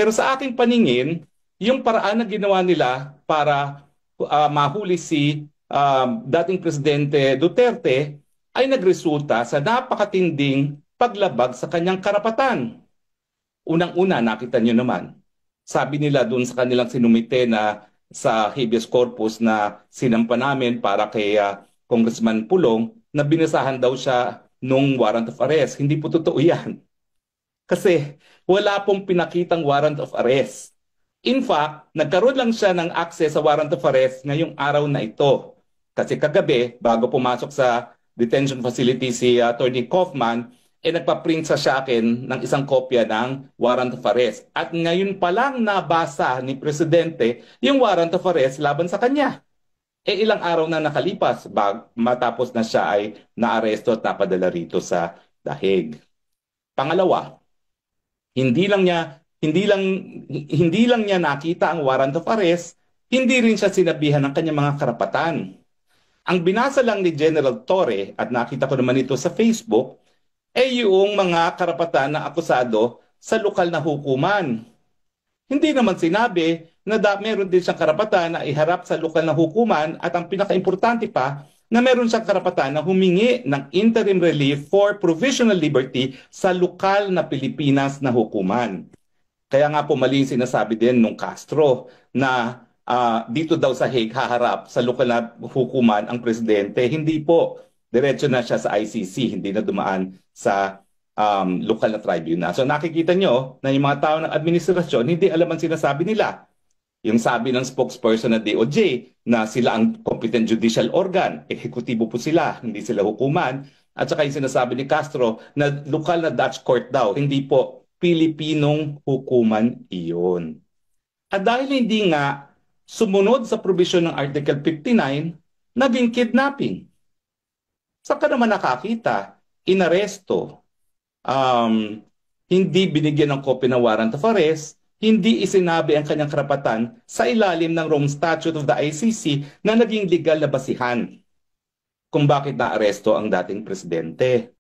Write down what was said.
Pero sa aking paningin, yung paraan na ginawa nila para mahuli si dating Presidente Duterte ay nagresulta sa napakatinding paglabag sa kanyang karapatan. Unang-una, nakita nyo naman, sabi nila dun sa kanilang sinumite na sa habeas corpus na sinampa namin para kay Congressman Pulong na binasahan daw siya nung warrant of arrest. Hindi po totoo yan. Kasi wala pong pinakitang warrant of arrest. In fact, nagkaroon lang siya ng access sa warrant of arrest ngayong araw na ito. Kasi kagabi, bago pumasok sa detention facility si Attorney Kaufman, nagpa-print sa akin ng isang kopya ng warrant of arrest. At ngayon pa lang nabasa ni Presidente yung warrant of arrest laban sa kanya. Ilang araw na nakalipas matapos na siya ay naaresto at napadala rito sa dahig. Pangalawa, hindi lang niya hindi lang hindi lang niya nakita ang warrant of arrest, hindi rin siya sinabihan ng kanyang mga karapatan. Ang binasa lang ni General Torre at nakita ko naman ito sa Facebook ay yung mga karapatan ng akusado sa lokal na hukuman. Hindi naman sinabi na meron din siyang karapatan na iharap sa lokal na hukuman at ang pinakaimportante pa na meron siyang karapatan na humingi ng interim relief for provisional liberty sa lokal na Pilipinas na hukuman. Kaya nga po mali yung sinasabi din nung Castro na dito daw sa Hague haharap sa lokal na hukuman ang presidente. Hindi po. Diretso na siya sa ICC, hindi na dumaan sa lokal na tribunal. So nakikita nyo na yung mga tao ng administrasyon, hindi alam ang sinasabi nila. Yung sabi ng spokesperson ng DOJ na sila ang competent judicial organ, ehekutibo po sila, hindi sila hukuman. At saka yung sinasabi ni Castro na lokal na Dutch court daw, hindi po, Pilipinong hukuman iyon. At dahil hindi nga sumunod sa provision ng Article 59, naging kidnapping. Saan ka naman nakakita? Inaresto, hindi binigyan ng copy ng warrant of arrest, hindi isinabi ang kanyang karapatan sa ilalim ng Rome Statute of the ICC na naging legal na basihan kung bakit naaresto ang dating presidente.